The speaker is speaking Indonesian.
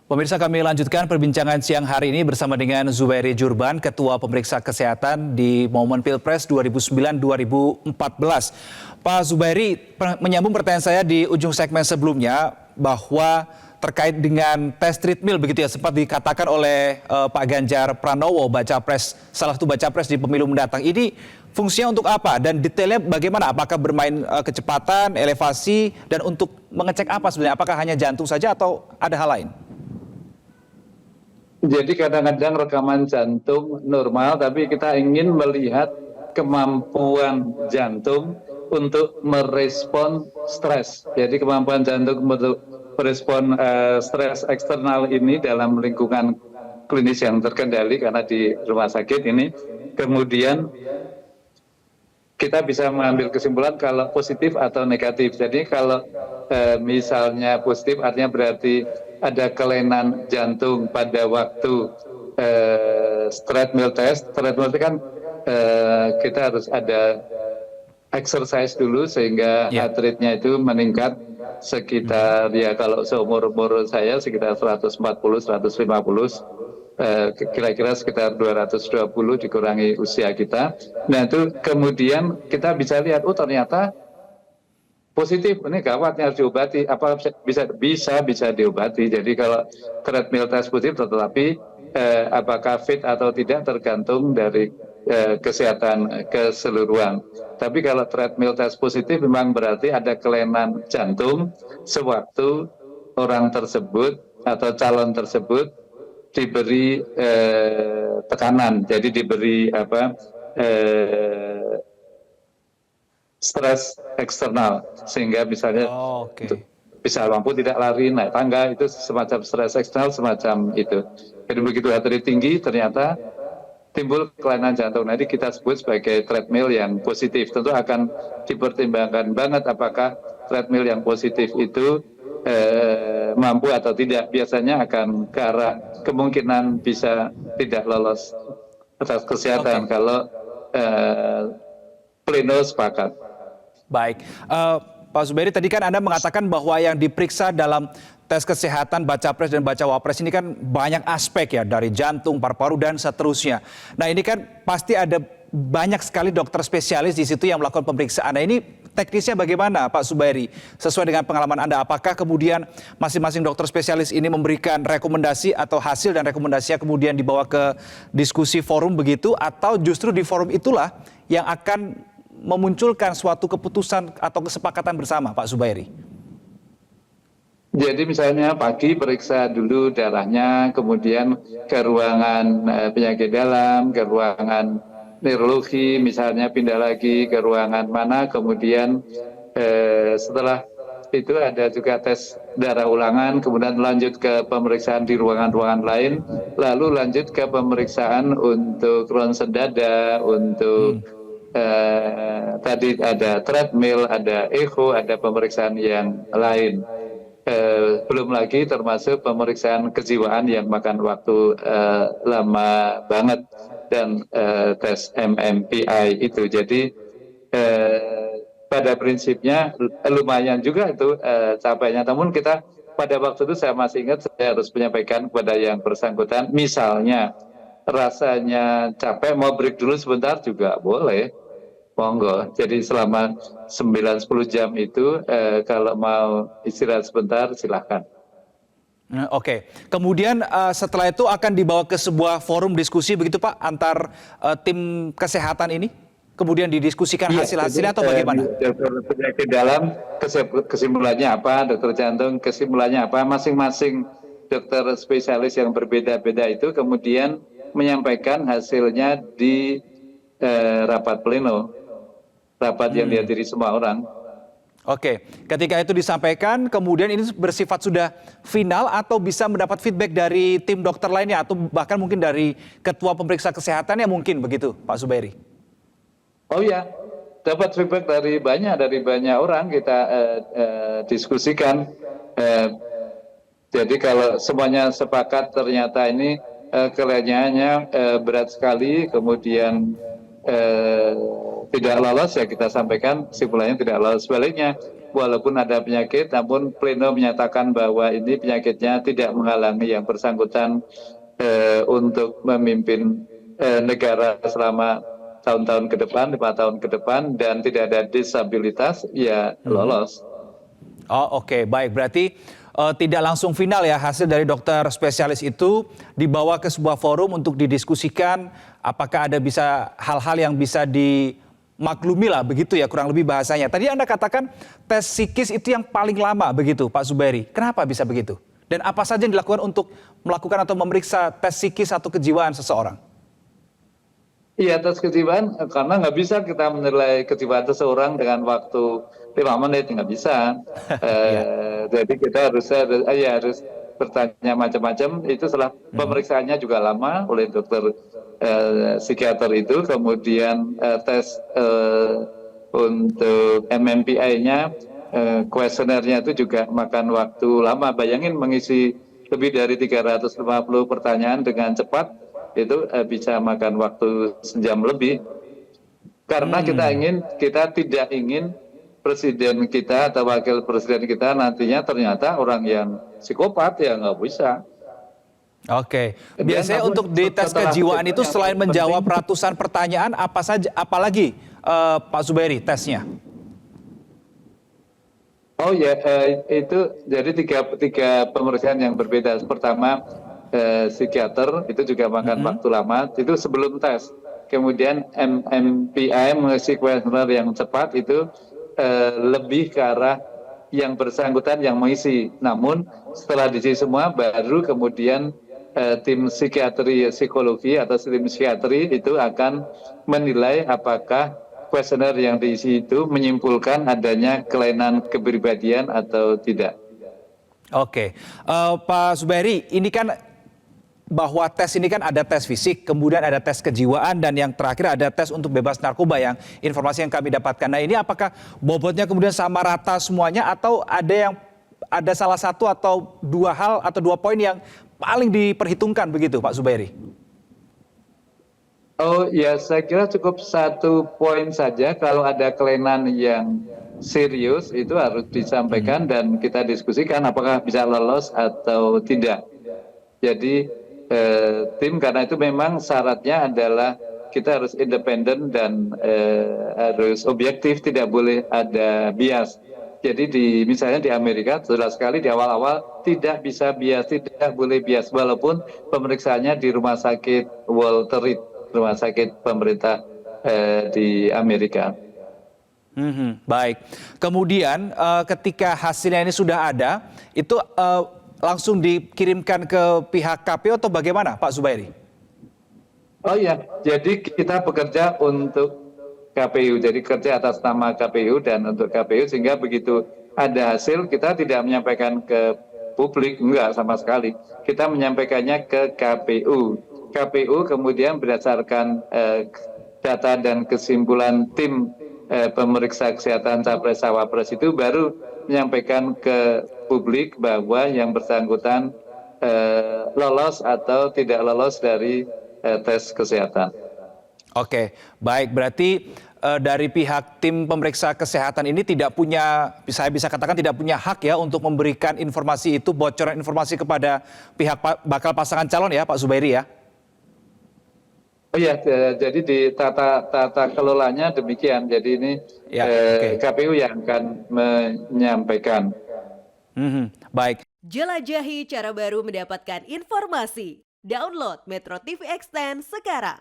Pemirsa, kami lanjutkan perbincangan siang hari ini bersama dengan Zubairi Jurban, Ketua Pemeriksa Kesehatan di momen Pilpres 2009-2014. Pak Zubairi, menyambung pertanyaan saya di ujung segmen sebelumnya bahwa terkait dengan tes treadmill begitu ya, sempat dikatakan oleh Pak Ganjar Pranowo, salah satu baca pres di pemilu mendatang. Ini fungsinya untuk apa dan detailnya bagaimana? Apakah bermain kecepatan, elevasi, dan untuk mengecek apa sebenarnya? Apakah hanya jantung saja atau ada hal lain? Jadi kadang-kadang rekaman jantung normal, tapi kita ingin melihat kemampuan jantung untuk merespon stres. Jadi kemampuan jantung untuk merespon stres eksternal ini dalam lingkungan klinis yang terkendali karena di rumah sakit ini. Kemudian kita bisa mengambil kesimpulan kalau positif atau negatif. Jadi kalau misalnya positif artinya berarti ada kelainan jantung pada waktu treadmill test. Treadmill itu kan kita harus ada exercise dulu sehingga heart rate-nya itu meningkat sekitar ya kalau seumur-umur saya sekitar 140-150. Kira-kira sekitar 220 dikurangi usia kita. Nah itu kemudian kita bisa lihat, oh ternyata positif, ini gawat, harus diobati. Apa bisa diobati. Jadi kalau treadmill test positif, tetapi apakah fit atau tidak tergantung dari kesehatan keseluruhan. Tapi kalau treadmill test positif memang berarti ada kelainan jantung sewaktu orang tersebut atau calon tersebut diberi tekanan, jadi diberi stres eksternal, sehingga misalnya bisa mampu tidak lari, naik tangga, itu semacam stres eksternal semacam itu. Jadi begitu heart rate tinggi ternyata timbul kelainan jantung. Nanti kita sebut sebagai treadmill yang positif. Tentu akan dipertimbangkan banget apakah treadmill yang positif itu mampu atau tidak. Biasanya akan ke arah kemungkinan bisa tidak lolos atas kesehatan kalau pleno sepakat. Baik, Pak Zubairi, tadi kan Anda mengatakan bahwa yang diperiksa dalam tes kesehatan baca pres dan baca wapres ini kan banyak aspek ya, dari jantung, paru-paru dan seterusnya. Nah ini kan pasti ada banyak sekali dokter spesialis di situ yang melakukan pemeriksaan. Nah ini teknisnya bagaimana Pak Zubairi? Sesuai dengan pengalaman Anda, apakah kemudian masing-masing dokter spesialis ini memberikan rekomendasi atau hasil dan rekomendasinya kemudian dibawa ke diskusi forum begitu, atau justru di forum itulah yang akan memunculkan suatu keputusan atau kesepakatan bersama, Pak Zubairi? Jadi misalnya pagi periksa dulu darahnya, kemudian ke ruangan penyakit dalam, ke ruangan neurologi, misalnya pindah lagi ke ruangan mana, kemudian setelah itu ada juga tes darah ulangan, kemudian lanjut ke pemeriksaan di ruangan-ruangan lain, lalu lanjut ke pemeriksaan untuk ronsen dada, untuk tadi ada treadmill, ada echo, ada pemeriksaan yang lain. Belum lagi termasuk pemeriksaan kejiwaan yang makan waktu lama banget, dan tes MMPI itu. Jadi pada prinsipnya lumayan juga itu capainya. Namun kita pada waktu itu saya masih ingat, saya harus menyampaikan kepada yang bersangkutan, misalnya rasanya capek mau break dulu sebentar juga boleh, monggo. Jadi selama 9-10 jam itu kalau mau istirahat sebentar silahkan. Oke, kemudian setelah itu akan dibawa ke sebuah forum diskusi begitu Pak, antar tim kesehatan ini? Kemudian didiskusikan hasil-hasilnya atau bagaimana? Dokter penyakit dalam kesimpulannya apa, dokter jantung kesimpulannya apa, masing-masing dokter spesialis yang berbeda-beda itu kemudian menyampaikan hasilnya di rapat pleno, rapat yang dihadiri semua orang. Oke, ketika itu disampaikan, kemudian ini bersifat sudah final atau bisa mendapat feedback dari tim dokter lainnya atau bahkan mungkin dari ketua pemeriksa kesehatan ya mungkin begitu, Pak Zubairi? Oh ya, dapat feedback dari banyak orang kita diskusikan. Jadi kalau semuanya sepakat ternyata ini kelainannya berat sekali, kemudian tidak lolos, ya kita sampaikan kesimpulannya tidak lolos. Sebaliknya walaupun ada penyakit, namun pleno menyatakan bahwa ini penyakitnya tidak menghalangi yang bersangkutan untuk memimpin negara selama tahun-tahun ke depan, 5 tahun ke depan, dan tidak ada disabilitas, ya lolos. Oh, oke, baik. Berarti tidak langsung final ya hasil dari dokter spesialis itu dibawa ke sebuah forum untuk didiskusikan apakah ada bisa hal-hal yang bisa dimaklumi lah begitu ya kurang lebih bahasanya. Tadi Anda katakan tes psikis itu yang paling lama begitu Pak Zubairi. Kenapa bisa begitu? Dan apa saja yang dilakukan untuk melakukan atau memeriksa tes psikis atau kejiwaan seseorang? Iya, tes kejiwaan, karena nggak bisa kita menilai kejiwaan seseorang dengan waktu 5 menit, nggak bisa. Iya. Jadi kita harus bertanya macam-macam. Itu setelah pemeriksaannya juga lama oleh dokter psikiater itu, kemudian tes untuk MMPI-nya, kuesionernya itu juga makan waktu lama. Bayangin mengisi lebih dari 350 pertanyaan dengan cepat, itu bisa makan waktu sejam lebih. Karena kita tidak ingin presiden kita atau wakil presiden kita nantinya ternyata orang yang psikopat, ya nggak bisa. Oke, biasanya untuk di tes kejiwaan itu selain menjawab ratusan pertanyaan, apa saja, apalagi Pak Zubairi tesnya? Oh ya, itu jadi tiga pemeriksaan yang berbeda. Pertama, psikiater itu juga makan waktu lama, itu sebelum tes. Kemudian MMPI mengisi kuesioner yang cepat itu lebih ke arah yang bersangkutan yang mengisi. Namun setelah diisi semua, baru kemudian tim psikiatri psikologi atau tim psikiatri itu akan menilai apakah kuesioner yang diisi itu menyimpulkan adanya kelainan kepribadian atau tidak. Oke, Pak Zubairi, ini kan bahwa tes ini kan ada tes fisik, kemudian ada tes kejiwaan, dan yang terakhir ada tes untuk bebas narkoba yang informasi yang kami dapatkan. Nah, ini apakah bobotnya kemudian sama rata semuanya atau ada salah satu atau dua hal atau dua poin yang paling diperhitungkan begitu Pak Zubairi? Oh ya, saya kira cukup satu poin saja. Kalau ada kelainan yang serius itu harus disampaikan dan kita diskusikan apakah bisa lolos atau tidak. Jadi tim, karena itu memang syaratnya adalah kita harus independen dan harus objektif, tidak boleh ada bias. Jadi misalnya di Amerika jelas sekali di awal-awal tidak bisa bias, tidak boleh bias, walaupun pemeriksaannya di rumah sakit Walter Reed, rumah sakit pemerintah di Amerika. Baik. Kemudian ketika hasilnya ini sudah ada, itu langsung dikirimkan ke pihak KPU atau bagaimana Pak Zubairi? Oh ya, jadi kita bekerja untuk KPU, jadi kerja atas nama KPU dan untuk KPU, sehingga begitu ada hasil kita tidak menyampaikan ke publik, enggak sama sekali. Kita menyampaikannya ke KPU. KPU kemudian berdasarkan data dan kesimpulan tim pemeriksa kesehatan Capres Cawapres itu baru menyampaikan ke publik bahwa yang bersangkutan lolos atau tidak lolos dari tes kesehatan. Oke, baik. Berarti dari pihak tim pemeriksa kesehatan ini tidak punya, saya bisa katakan tidak punya hak ya untuk memberikan informasi itu, bocoran informasi kepada pihak bakal pasangan calon ya Pak Zubairi ya? Oh ya, jadi di tata kelolanya demikian. Jadi ini Ya, KPU yang akan menyampaikan. Baik. Jelajahi cara baru mendapatkan informasi. Download Metro TV Extend sekarang.